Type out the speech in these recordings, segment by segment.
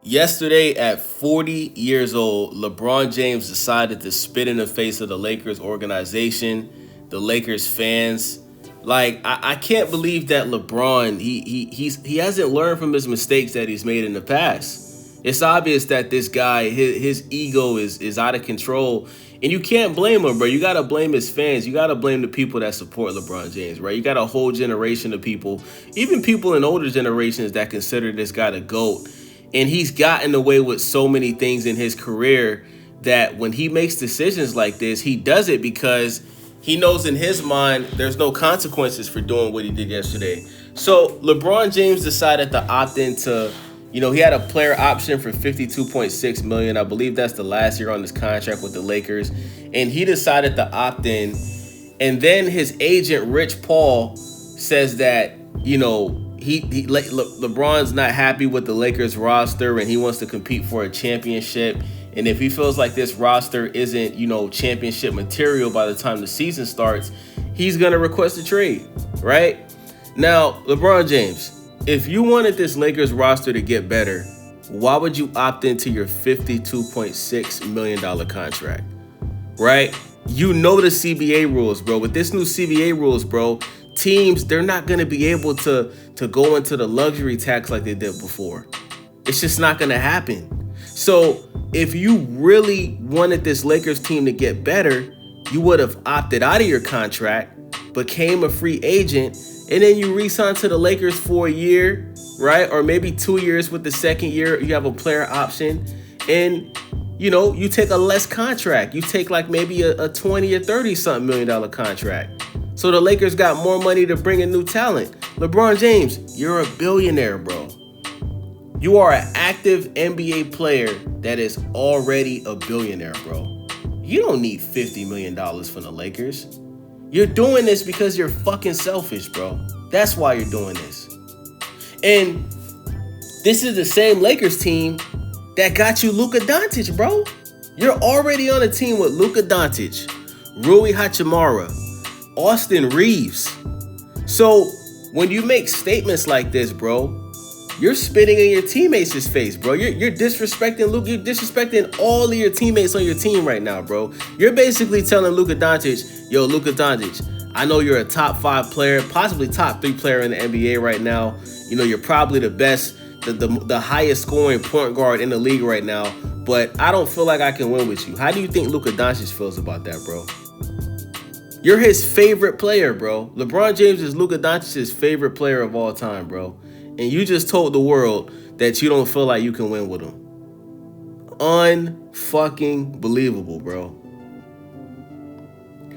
Yesterday, at 40 years old, LeBron James decided to spit in the face of the Lakers organization, the Lakers fans. Like, I can't believe that LeBron he hasn't learned from his mistakes that he's made in the past. It's obvious that this guy, his ego is out of control, and you can't blame him, bro. You gotta blame his fans. You gotta blame the people that support LeBron James, right? You got a whole generation of people, even people in older generations, that consider this guy the GOAT. And he's gotten away with so many things in his career that when he makes decisions like this, he does it because he knows in his mind there's no consequences for doing what he did yesterday. So LeBron James decided to opt into, he had a player option for $52.6 million. I believe that's the last year on his contract with the Lakers. And he decided to opt in. And then his agent, Rich Paul, says that, LeBron's not happy with the Lakers roster and he wants to compete for a championship. And if he feels like this roster isn't, championship material by the time the season starts, he's going to request a trade, right? Now, LeBron James, if you wanted this Lakers roster to get better, why would you opt into your $52.6 million contract, right? You know the CBA rules, bro. With this new CBA rules, bro, teams, they're not going to be able to go into the luxury tax like they did before. It's just not going to happen. So if you really wanted this Lakers team to get better, you would have opted out of your contract, became a free agent, and then you re-sign to the Lakers for a year, right? Or maybe 2 years. With the second year, you have a player option, and you take a less contract. You take like maybe a 20 or 30 something $million contract. So the Lakers got more money to bring in new talent. LeBron James, you're a billionaire, bro. You are an active NBA player that is already a billionaire, bro. You don't need $50 million from the Lakers. You're doing this because you're fucking selfish, bro. That's why you're doing this. And this is the same Lakers team that got you Luka Doncic, bro. You're already on a team with Luka Doncic, Rui Hachimura, Austin Reeves. So when you make statements like this, bro, you're spitting in your teammates' face, bro. You're disrespecting Luka. You're disrespecting all of your teammates on your team right now, bro. You're basically telling Luka Doncic, yo, Luka Doncic, I know you're a top 5 player, possibly top 3 player in the NBA right now. You're probably the best, the highest scoring point guard in the league right now, but I don't feel like I can win with you. How do you think Luka Doncic feels about that, bro? You're his favorite player, bro. LeBron James is Luka Doncic's favorite player of all time, bro. And you just told the world that you don't feel like you can win with him. Unfucking believable, bro.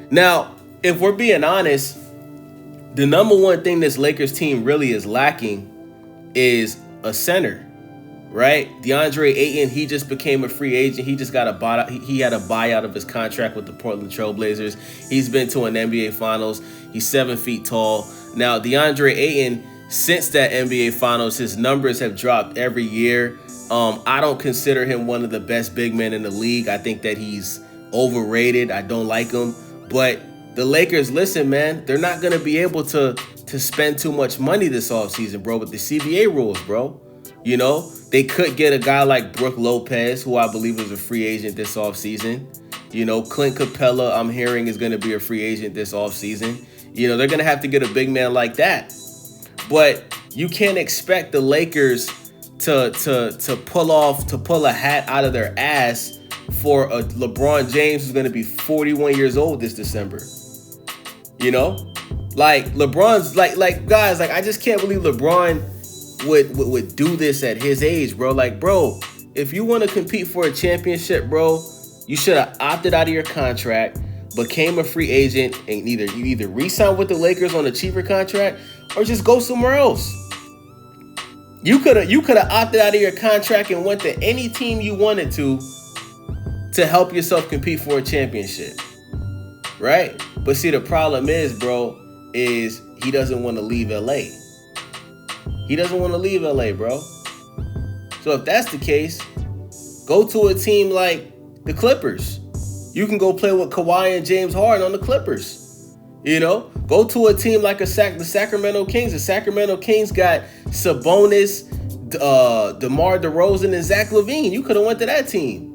Now, if we're being honest, the number one thing this Lakers team really is lacking is a center, right? DeAndre Ayton, he just became a free agent. He just got a buyout. He had a buyout of his contract with the Portland Trail Blazers. He's been to an NBA Finals. He's 7 feet tall. Now, DeAndre Ayton, since that NBA Finals, his numbers have dropped every year. I don't consider him one of the best big men in the league. I think that he's overrated. I don't like him. But the Lakers, listen, man, they're not going to be able to spend too much money this offseason, bro, with the CBA rules, bro. They could get a guy like Brook Lopez, who I believe is a free agent this offseason. Clint Capella, I'm hearing, is going to be a free agent this offseason. They're going to have to get a big man like that. But you can't expect the Lakers to pull a hat out of their ass for a LeBron James who's going to be 41 years old this December. Like LeBron's like guys, like I just can't believe LeBron would do this at his age, bro. Like, bro, if you want to compete for a championship, bro, you should have opted out of your contract, became a free agent, and you either re-sign with the Lakers on a cheaper contract or just go somewhere else. You could have opted out of your contract and went to any team you wanted to help yourself compete for a championship, right? But see, the problem is, bro, is he doesn't want to leave LA. He doesn't want to leave LA, bro. So if that's the case, go to a team like the Clippers. You can go play with Kawhi and James Harden on the Clippers. Go to a team like the Sacramento Kings. The Sacramento Kings got Sabonis, DeMar DeRozan and Zach LaVine. You could have went to that team.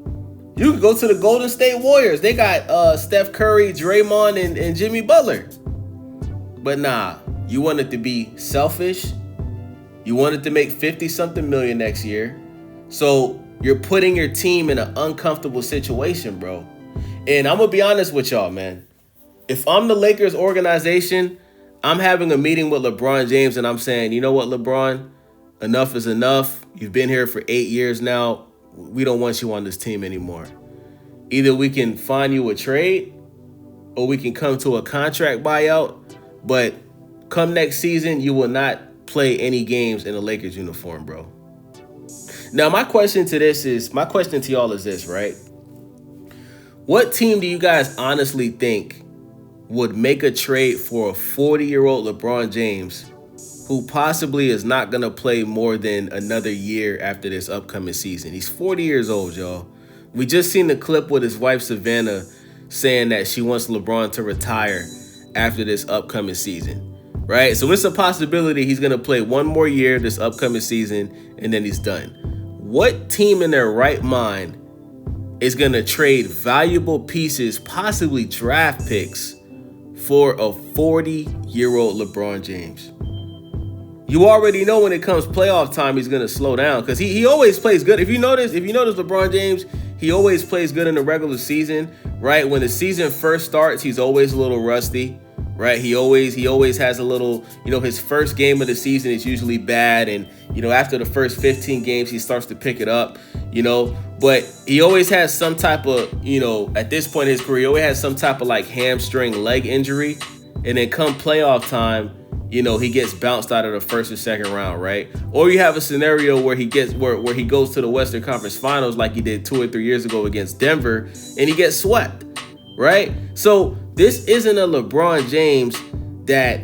You could go to the Golden State Warriors. They got Steph Curry, Draymond, and Jimmy Butler. But nah, you wanted to be selfish. You wanted to make 50-something million next year. So you're putting your team in an uncomfortable situation, bro. And I'm going to be honest with y'all, man. If I'm the Lakers organization, I'm having a meeting with LeBron James and I'm saying, you know what, LeBron? Enough is enough. You've been here for 8 years now. We don't want you on this team anymore. Either we can find you a trade or we can come to a contract buyout. But come next season, you will not play any games in a Lakers uniform, bro. Now, my question to y'all is this, right? What team do you guys honestly think would make a trade for a 40-year-old LeBron James who possibly is not going to play more than another year after this upcoming season? He's 40 years old, y'all. We just seen the clip with his wife, Savannah, saying that she wants LeBron to retire after this upcoming season, right? So it's a possibility he's going to play one more year this upcoming season, and then he's done. What team in their right mind is going to trade valuable pieces, possibly draft picks, for a 40-year-old LeBron James? You already know when it comes playoff time, he's going to slow down because he always plays good. If you notice LeBron James, he always plays good in the regular season, right? When the season first starts, he's always a little rusty, right? He always has a little, his first game of the season is usually bad. And, after the first 15 games, he starts to pick it up, but he always has some type of, at this point in his career, he always has some type of like hamstring leg injury. And then come playoff time, he gets bounced out of the first or second round, right? Or you have a scenario where he goes to the Western Conference Finals like he did 2 or 3 years ago against Denver, and he gets swept, right? So this isn't a LeBron James that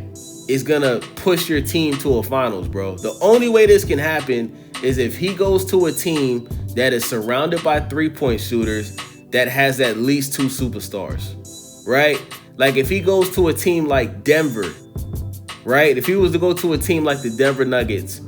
is gonna push your team to a finals, bro. The only way this can happen is if he goes to a team that is surrounded by three-point shooters that has at least 2 superstars, right? Like if he goes to a team like Denver, right? If he was to go to a team like the Denver Nuggets,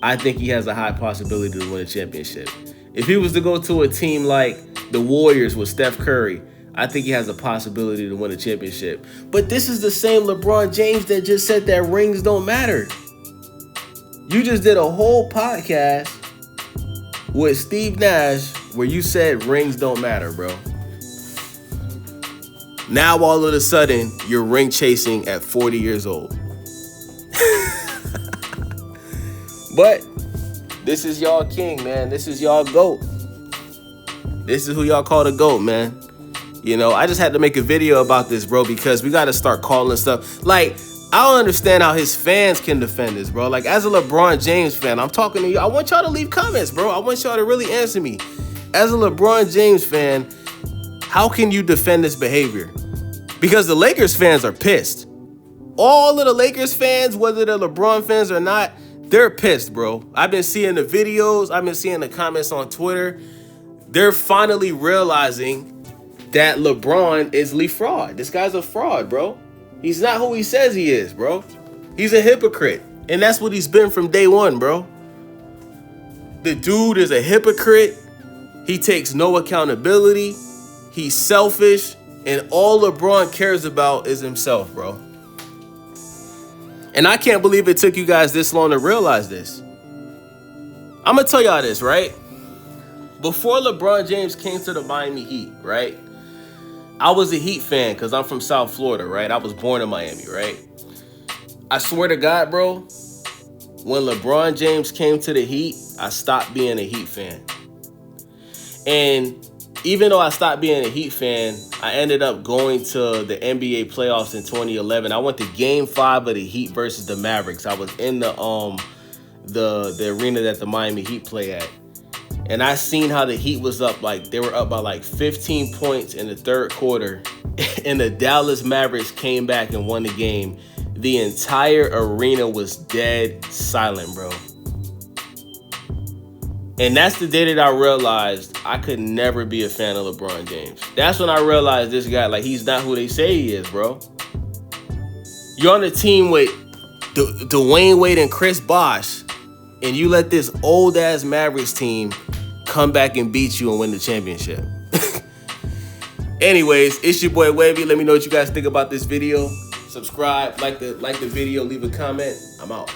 I think he has a high possibility to win a championship. If he was to go to a team like the Warriors with Steph Curry, I think he has a possibility to win a championship. But this is the same LeBron James that just said that rings don't matter. You just did a whole podcast with Steve Nash where you said rings don't matter, bro. Now all of a sudden, you're ring chasing at 40 years old. But this is y'all king, man. This is y'all GOAT. This is who y'all call the GOAT, man. I just had to make a video about this, bro, because we got to start calling stuff. Like, I don't understand how his fans can defend this, bro. Like, as a LeBron James fan, I'm talking to you. I want y'all to leave comments, bro. I want y'all to really answer me. As a LeBron James fan, how can you defend this behavior? Because the Lakers fans are pissed. All of the Lakers fans, whether they're LeBron fans or not, they're pissed, bro. I've been seeing the videos. I've been seeing the comments on Twitter. They're finally realizing that LeBron is a fraud. This guy's a fraud, bro. He's not who he says he is, bro. He's a hypocrite. And that's what he's been from day one, bro. The dude is a hypocrite. He takes no accountability. He's selfish. And all LeBron cares about is himself, bro. And I can't believe it took you guys this long to realize this. I'm going to tell y'all this, right? Before LeBron James came to the Miami Heat, right? I was a Heat fan because I'm from South Florida, right? I was born in Miami, right? I swear to God, bro, when LeBron James came to the Heat, I stopped being a Heat fan. And even though I stopped being a Heat fan, I ended up going to the NBA playoffs in 2011. I went to Game 5 of the Heat versus the Mavericks. I was in the arena that the Miami Heat play at. And I seen how the Heat was up, like they were up by like 15 points in the third quarter. And the Dallas Mavericks came back and won the game. The entire arena was dead silent, bro. And that's the day that I realized I could never be a fan of LeBron James. That's when I realized this guy, like, he's not who they say he is, bro. You're on a team with Dwayne Wade and Chris Bosh, and you let this old ass Mavericks team come back and beat you and win the championship. Anyways, it's your boy Wavy. Let me know what you guys think about this video. Subscribe, like the video, leave a comment. I'm out.